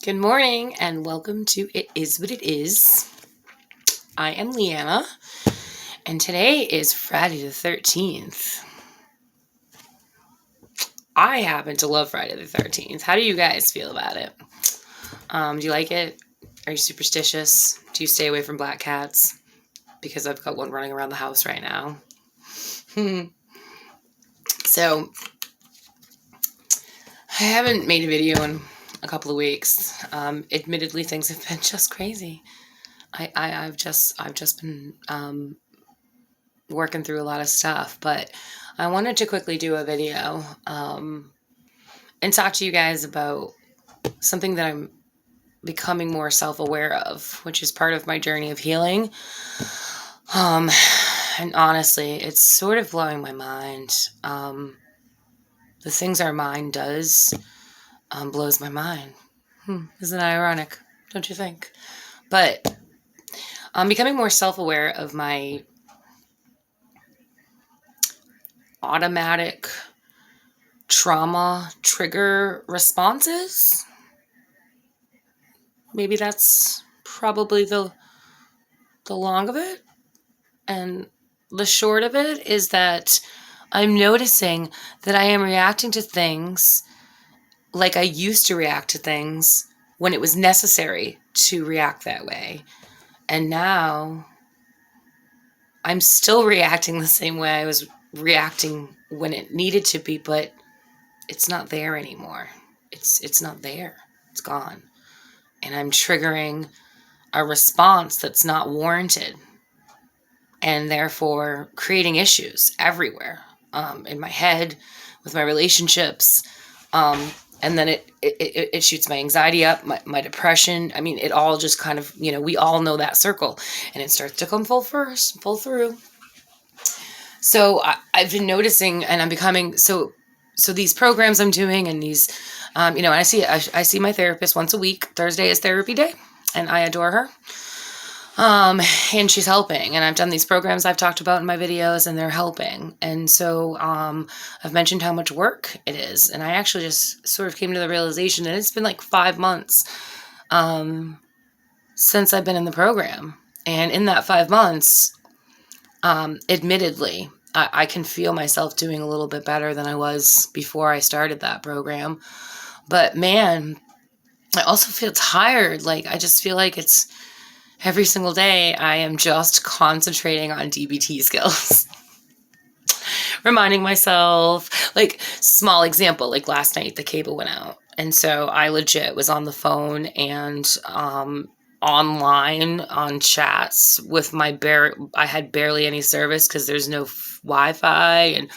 Good morning and welcome to It Is What It Is. I am Leanna and today is Friday the 13th. I happen to love Friday the 13th. How do you guys feel about it? Do you like it? Are you superstitious? Do you stay away from black cats? Because I've got one running around the house right now. So, I haven't made a video in a couple of weeks. Admittedly, things have been just crazy. I've just been working through a lot of stuff, but I wanted to quickly do a video and talk to you guys about something that I'm becoming more self-aware of, which is part of my journey of healing. And honestly, it's sort of blowing my mind. The things our mind does blows my mind. Isn't that ironic? Don't you think? But I'm becoming more self-aware of my automatic trauma trigger responses. Maybe that's probably the long of it. And the short of it is that I'm noticing that I am reacting to things like I used to react to things when it was necessary to react that way. And now I'm still reacting the same way I was reacting when it needed to be, but it's not there anymore. It's not there. It's gone. And I'm triggering a response that's not warranted, and therefore creating issues everywhere, in my head, with my relationships, and then it shoots my anxiety up, my depression. I mean, it all just kind of, we all know that circle, and it starts to come full through. So I've been noticing, and I'm becoming so these programs I'm doing, and these, and I see my therapist once a week. Thursday is therapy day, and I adore her. And she's helping, and I've done these programs I've talked about in my videos, and they're helping. And so, I've mentioned how much work it is. And I actually just sort of came to the realization that it's been like 5 months, since I've been in the program. And in that 5 months, admittedly, I can feel myself doing a little bit better than I was before I started that program. But man, I also feel tired. Like, I just feel like it's every single day I am just concentrating on DBT skills. Reminding myself, like, small example, like last night the cable went out. And so I legit was on the phone and online on chats with I had barely any service because there's no Wi-Fi. And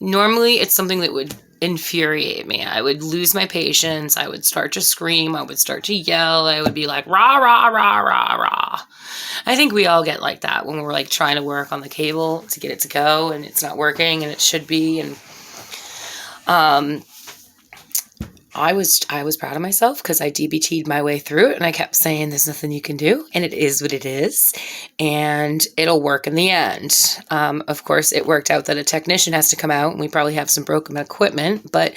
normally it's something that would infuriate me. I would lose my patience. I would start to scream. I would start to yell. I would be like, rah, rah, rah, rah, rah. I think we all get like that when we're like trying to work on the cable to get it to go and it's not working and it should be. And I was proud of myself because I DBT'd my way through it, and I kept saying there's nothing you can do, and it is what it is, and it'll work in the end. Of course, it worked out that a technician has to come out, and we probably have some broken equipment, but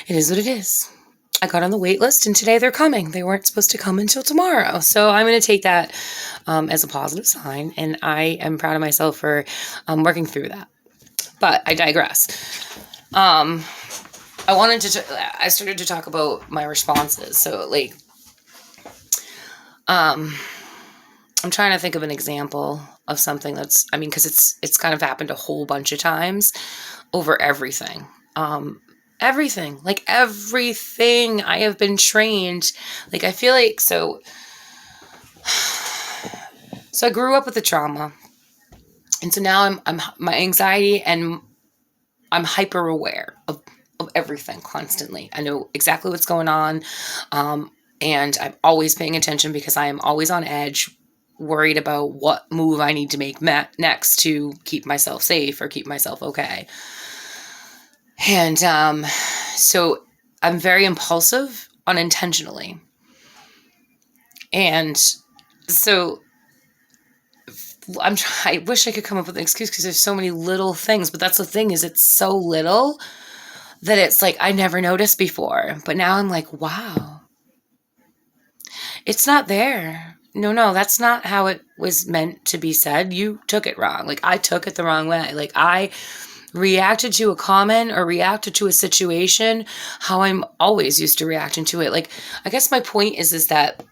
it is what it is. I got on the wait list, and today they're coming. They weren't supposed to come until tomorrow, so I'm going to take that as a positive sign, and I am proud of myself for working through that. But I digress. I started to talk about my responses. So like, I'm trying to think of an example of something because it's kind of happened a whole bunch of times over everything. Everything I have been trained. Like, I feel like, so I grew up with the trauma. And so now I'm my anxiety, and I'm hyper aware of everything constantly. I know exactly what's going on. And I'm always paying attention because I am always on edge, worried about what move I need to make next to keep myself safe or keep myself okay. And so I'm very impulsive unintentionally. And so I wish I could come up with an excuse because there's so many little things, but that's the thing, is it's so little that it's like I never noticed before. But now I'm like, wow, It's not there. No, that's not how it was meant to be said. You took it wrong. Like, I took it the wrong way. Like, I reacted to a comment or reacted to a situation how I'm always used to reacting to it. Like, I guess my point is that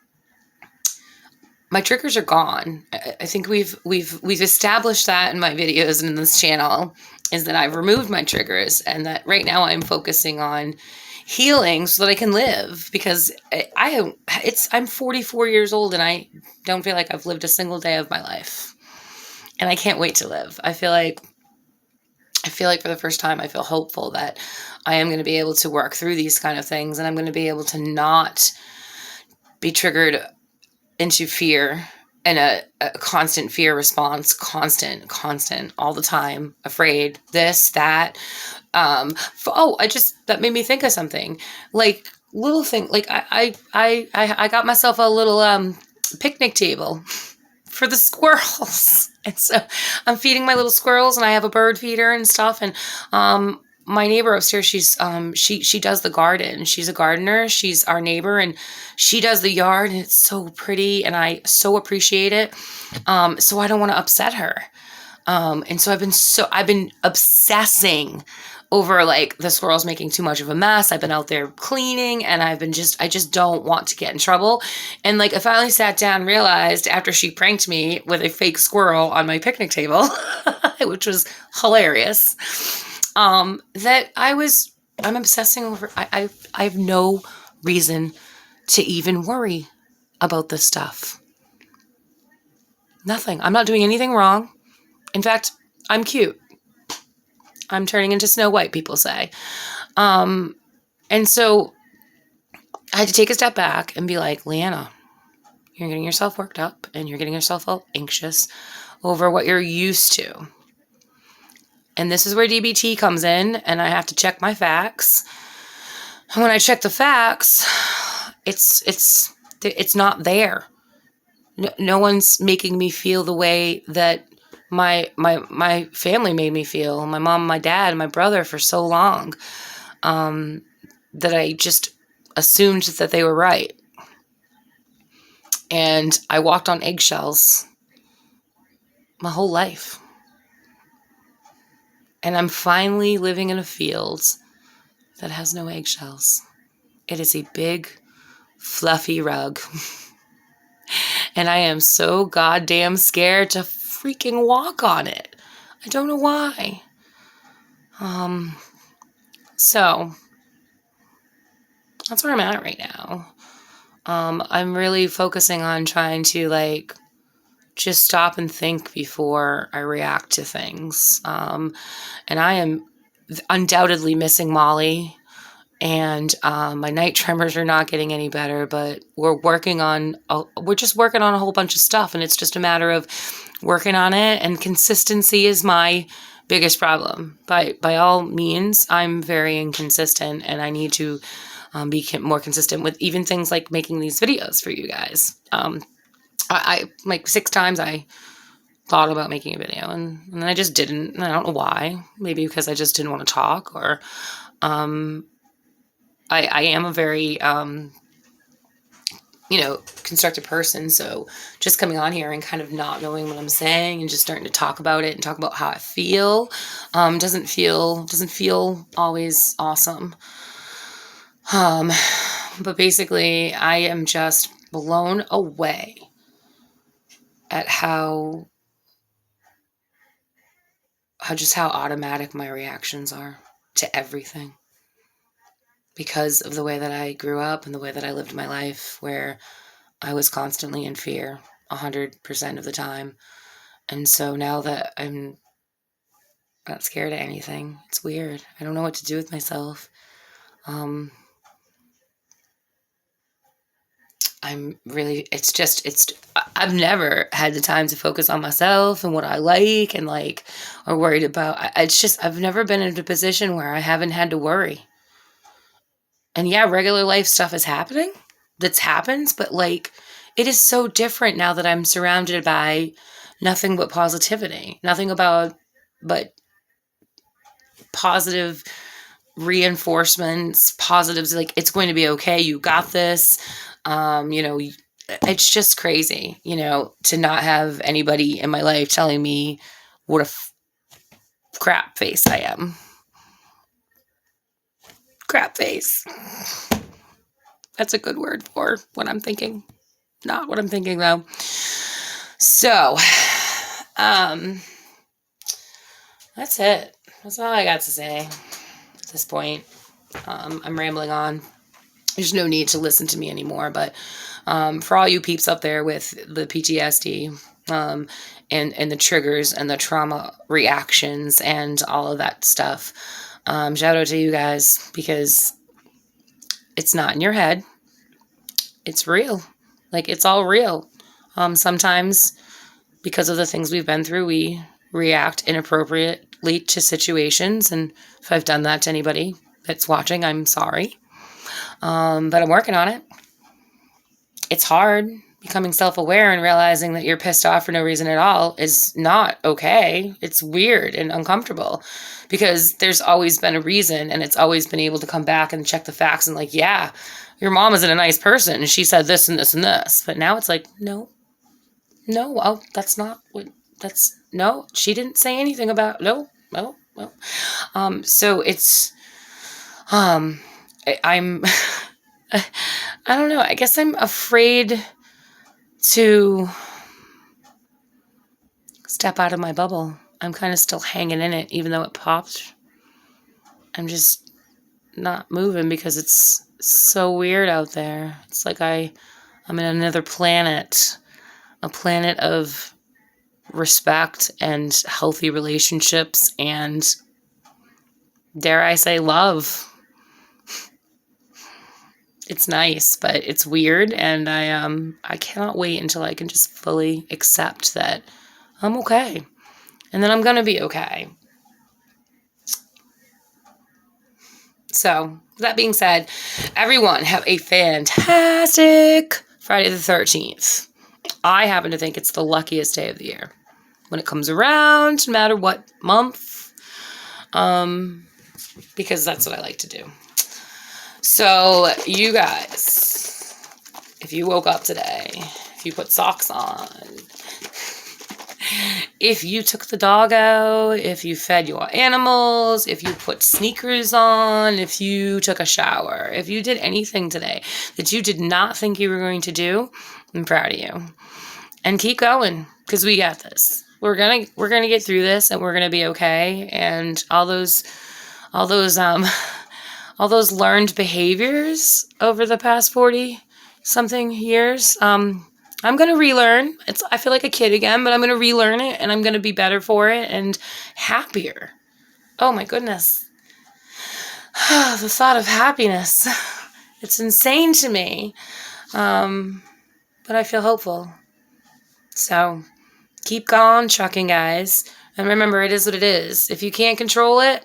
my triggers are gone. I think we've established that in my videos and in this channel, is that I've removed my triggers, and that right now I'm focusing on healing so that I can live, because I'm 44 years old and I don't feel like I've lived a single day of my life, and I can't wait to live. I feel like for the first time, I feel hopeful that I am going to be able to work through these kind of things, and I'm going to be able to not be triggered into fear and a constant fear response, constant, all the time, afraid, this, that. That made me think of something, like little thing, like I got myself a little picnic table for the squirrels. And so I'm feeding my little squirrels, and I have a bird feeder and stuff. And my neighbor upstairs, she does the garden. She's a gardener. She's our neighbor, and she does the yard, and it's so pretty, and I so appreciate it. So I don't want to upset her. And so I've been obsessing over, like, the squirrels making too much of a mess. I've been out there cleaning, and I just don't want to get in trouble. And, like, I finally sat down and realized, after she pranked me with a fake squirrel on my picnic table, which was hilarious, that I'm obsessing over, I have no reason to even worry about this stuff. Nothing. I'm not doing anything wrong. In fact, I'm cute. I'm turning into Snow White, people say. And so I had to take a step back and be like, Leanna, you're getting yourself worked up, and you're getting yourself all anxious over what you're used to. And this is where DBT comes in, and I have to check my facts. And when I check the facts, it's not there. No one's making me feel the way that my family made me feel, my mom, my dad, and my brother, for so long, that I just assumed that they were right. And I walked on eggshells my whole life. And I'm finally living in a field that has no eggshells. It is a big, fluffy rug. And I am so goddamn scared to freaking walk on it. I don't know why. So that's where I'm at right now. I'm really focusing on trying to, like, just stop and think before I react to things. And I am undoubtedly missing Molly, and my night tremors are not getting any better, but we're just working on a whole bunch of stuff, and it's just a matter of working on it. And consistency is my biggest problem. By all means, I'm very inconsistent, and I need to be more consistent with even things like making these videos for you guys. I like 6 times I thought about making a video, and then I just didn't. And I don't know why. Maybe because I just didn't want to talk, or I am a very constructive person. So just coming on here and kind of not knowing what I'm saying and just starting to talk about it and talk about how I feel doesn't feel always awesome. But basically, I am just blown away at how automatic my reactions are to everything, because of the way that I grew up and the way that I lived my life, where I was constantly in fear 100% of the time. And so now that I'm not scared of anything, it's weird. I don't know what to do with myself. I've never had the time to focus on myself and what I like and or worried about. I've never been in a position where I haven't had to worry. And yeah, regular life stuff is happening. That happens, but it is so different now that I'm surrounded by nothing but positivity, nothing but positive reinforcements, positives, it's going to be okay. You got this. it's just crazy, to not have anybody in my life telling me what a crap face I am. Crap face. That's a good word for what I'm thinking. Not what I'm thinking, though. So, that's it. That's all I got to say at this point. I'm rambling on. There's no need to listen to me anymore. But for all you peeps up there with the PTSD and the triggers and the trauma reactions and all of that stuff, shout out to you guys, because it's not in your head. It's real. Like, it's all real. Sometimes, because of the things we've been through, we react inappropriately to situations. And if I've done that to anybody that's watching, I'm sorry. But I'm working on it. It's hard. Becoming self-aware and realizing that you're pissed off for no reason at all is not okay. It's weird and uncomfortable, because there's always been a reason, and it's always been able to come back and check the facts and like, yeah, your mom isn't a nice person and she said this and this and this. But now it's like, no, that's not what, no, she didn't say anything about, no. So it's, I'm, I don't know. I guess I'm afraid to step out of my bubble. I'm kind of still hanging in it, even though it popped. I'm just not moving because it's so weird out there. It's like I'm in another planet, a planet of respect and healthy relationships and, dare I say, love. It's nice, but it's weird, and I cannot wait until I can just fully accept that I'm okay, and then I'm gonna be okay. So, that being said, everyone have a fantastic Friday the 13th. I happen to think it's the luckiest day of the year when it comes around, no matter what month, because that's what I like to do. So, you guys, if you woke up today, if you put socks on, if you took the dog out, if you fed your animals, if you put sneakers on, if you took a shower, if you did anything today that you did not think you were going to do, I'm proud of you. And keep going, because we got this. We're gonna get through this, and we're gonna be okay. And all those learned behaviors over the past 40 something years, I'm going to relearn. I feel like a kid again, but I'm going to relearn it, and I'm going to be better for it and happier. Oh my goodness. The thought of happiness. It's insane to me. But I feel hopeful. So keep on trucking, guys. And remember, it is what it is. If you can't control it,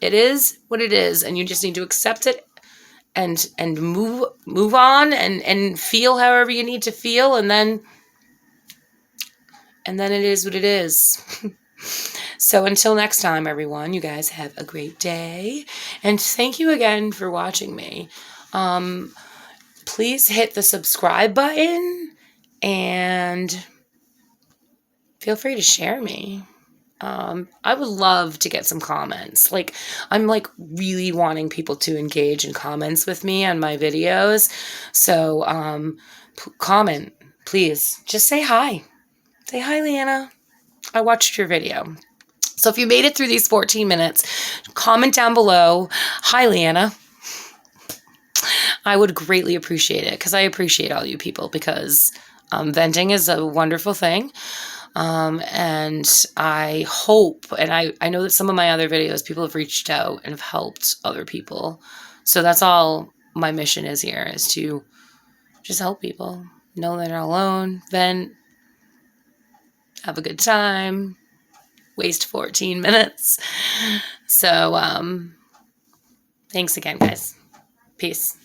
it is what it is, and you just need to accept it and move on and feel however you need to feel, and then it is what it is. So until next time, everyone, you guys have a great day, and thank you again for watching me. Please hit the subscribe button, and feel free to share me. I would love to get some comments. I'm really wanting people to engage in comments with me on my videos. So, comment, please. Just say hi. Say hi, Leanna. I watched your video. So if you made it through these 14 minutes, comment down below, hi, Leanna. I would greatly appreciate it, because I appreciate all you people, because venting is a wonderful thing. And I hope, and I know that some of my other videos, people have reached out and have helped other people. So that's all my mission is here, is to just help people know they're not alone, vent, have a good time, waste 14 minutes. So, thanks again, guys. Peace.